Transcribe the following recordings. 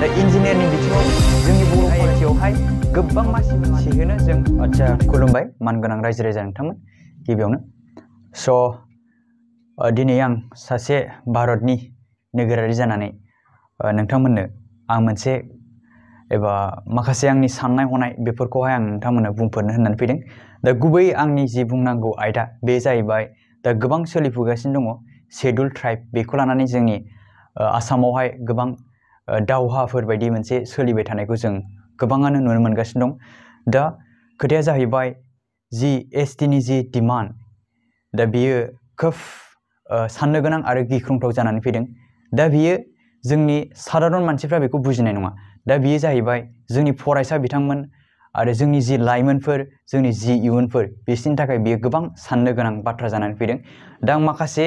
दा इन्जिनियारनि बिथिङाव जोंनि बर' फरायसायावहाय गोबां मासि होनो जों आदसा खुलुमबाय मानगोनां रायजो राजा नोंथांमोन गिबियावनो दिनै आं सासे भारतनि नोगोरारि जानानै नोंथांमोननो आं मोनसे एबा माखासे आंनि साननाय हनाय बेफोरखौहाय आं नोंथांमोननो बुंफोरनो होननानै फैदों। दा गुबै आंनि जि बुंनांगौ आयदा बे जाहैबाय दा गोबां सोलिफुगासिनो दङ शेड्युल ट्राइब बेखौ लानानै जोंनि आसामावहाय गोबां दावहाफोर बायदि मोनसे सोलिबाय थानायखौ जों गोबाङानो नुनो मोनगासिनो दं। दा खोथाया जाहैबाय जि एसटिनि जि डिमान्ड दा बियो खोब साननो गोनां आरो गिख्रंथाव जानानै फैदों। दा बियो जोंनि सादारन मानसिफ्रा बेखौ बुजिनाय नङा। दा बियो जाहैबाय जोंनि फरायसा बिथांमोन आरो जोंनि जि लाइमोनफोर जोंनि जि इयुनफोर बिसोरनि थाखाय बियो गोबां साननो गोनां बाथ्रा जानानै फैदों। दा आं माखासे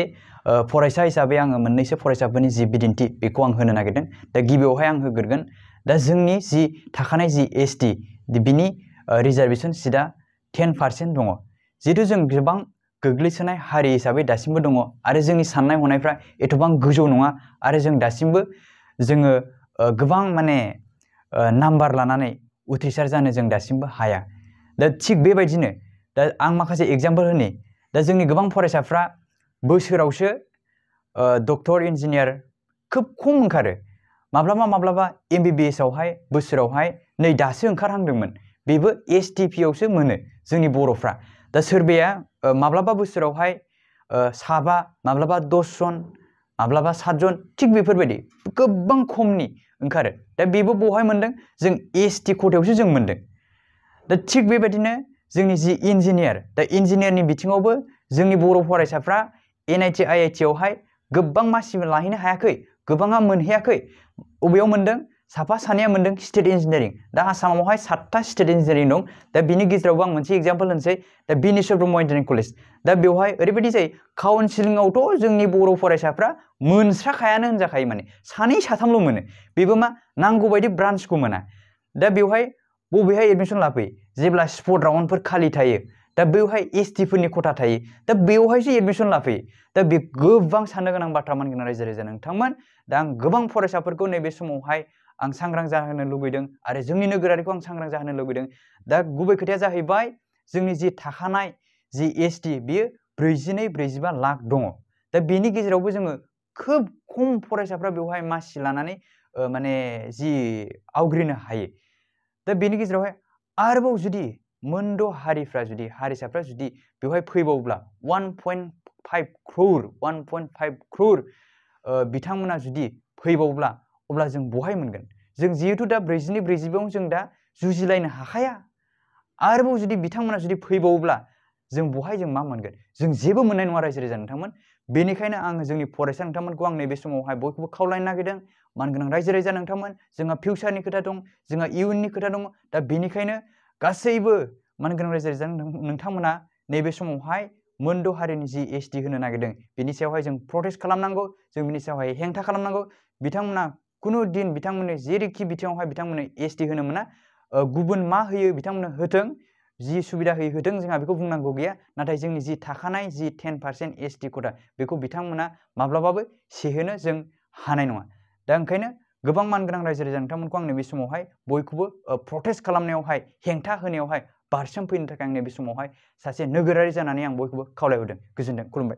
फरायसा हिसाबै आङो मोननैसो फरायसाफोरनि जि बिदिन्थि बेखौ आं होनो नागिरदों। दा गिबियावहाय आं होग्रोगोन दा जोंनि जि थाखानाय जि एसटि बिनि रिजार्भेसन सिटआ 10% दङ। जिहेतु जों गोबां गोग्लैसोनाय हारि हिसाबै दासिमबो दङ आरो जोंनि साननाय हनायफ्रा एथबां गोजौ नङा आरो जों दासिमबो जोङो गोबां माने नाम्बार लानानै उथ्रिसार जानो जों दासिमबो हाया। दा थिग बेबायदिनो दा आं माखासे एग्जाम्पल होनि दा जोंनि गोबां फरायसाफ्रा बोसोरावसो डक्टर इन्जिनियार खोब खम ओंखारो। माब्लाबा MBBS आवहाय बोसोरावहाय नै दासो ओंखारहांदोंमोन बेबो STP आवसो मोनो जोंनि बर'फ्रा। दा सोरबाया माब्लाबा बोसोरावहाय 7 माब्लाबा 10 जन माब्लाबा 7 जन थिग बेफोरबायदि गोबां खमनि ओंखारो। दा बेबो बहाय मोनदों जों ST खथायावसो जों मोनदों। दा थिग बेबायदिनो जोंनि जि इन्जिनियार दा इन्जिनियारनि बिथिङावबो जोंनि बर' फरायसाफ्रा NIT IIT आवहाय गोबां मासि लाहैनो हायाखै, गोबाङा मोनहैयाखै। अबेयाव मोनदों? साफा सानैया मोनदों स्टेट इन्जिनियारिं। दा आसामावहाय 7था स्टेट इन्जिनियारिं दं। दा बिनि गेजेरावबो आं मोनसे एग्जाम्पल होनोसै दा बिनेश्वर ब्रह्म इन्जिनियारिं कलेज। दा बेवहाय ओरैबायदि जायो काउन्सिलिंआवथ' जोंनि बर' फरायसाफ्रा मोनस्राखायानो होनजाखायो माने सानै साथामल' मोनो। बेबो मा नांगौ बायदि ब्रान्सखौ मोना। दा बेवहाय बबेहाय एडमिसन लाफैयो जेब्ला स्पट राउन्डफोर खालि थायो दा बेवहाय ST फोरनि खथा थायो दा बेवहायसो एडमिसन लाफैयो। दा बे गोबां साननो गोनां बाथ्रा मानगोनां रायजो राजा नोंथांमोन। दा आं गोबां फरायसाफोरखौ नैबे समावहाय आं सांग्रां जाहोनो लुबैदों आरो जोंनि नोगोरारिखौ आं सांग्रां जाहोनो लुबैदों। दा गुबै खोथाया जाहैबाय जोंनि जि थाखानाय जि ST बियो 42-45 लाख दङ। दा बेनि गेजेरावबो जोङो खोब खम फरायसाफ्रा बेवहाय मासि लानानै माने जि आवग्रिनो हायो। दा बेनि गेजेरावहाय आरोबाव जुदि मोनद' हारिफ्रा जुदि हारिसाफ्रा जुदि बेवहाय फैबावब्ला 1.5 क्रर बिथांमोना जुदि फैबावब्ला अब्ला जों बहाय मोनगोन? जों जिहेतु दा 42-45 जों दा जुजिलायनो हाखाया। आरोबाव जुदि बिथांमोना जुदि फैबावब्ला जों बहाय जों मा मोनगोन? जों जेबो मोननाय नङा रायजो राजा नोंथांमोन। बेनिखायनो आङो जोंनि फरायसा नोंथांमोनखौ आं नैबे समावहाय बयखौबो खावलायनो नागिरदों मानगोनां रायजो राजा नोंथांमोन जोंहा फिउचारनि खोथा दं, जोंहा इयुननि खोथा दङ। दा बेनिखायनो गासैबो मानगोनां रायजो राजा नोंथांमोना नैबे समावहाय मोनद' हारिनि जि ST होनो नागिरदों बिनि सायावहाय जों प्रटेस्ट खालामनांगौ, जों बिनि सायावहाय हेंथा खालामनांगौ। बिथांमोना खुनु दिन बिथांमोननो जेरैखि बिथिङावहाय बिथांमोननो ST होनो मोना। गुबुन मा होयो बिथांमोननो होथों, जि सुबिदा होयो होथों जोंहा बेखौ बुंनांगौ गैया। नाथाय जोंनि जि थाखानाय जि 10% ST खथा बेखौ बिथांमोना माब्लाबाबो सेहोनो जों हानाय नङा। दा ओंखायनो गोबां मानगोनां रायजो राजा नोंथांमोनखौ आं नैबे समावहाय बयखौबो प्रटेस्ट खालामनायावहाय हेंथा होनायावहाय बारसोमफैनो थाखाय आं नैबे समावहाय सासे नोगोरारि जानानै आं बयखौबो खावलायहरदों। गोजोनथों, खुलुमबाय।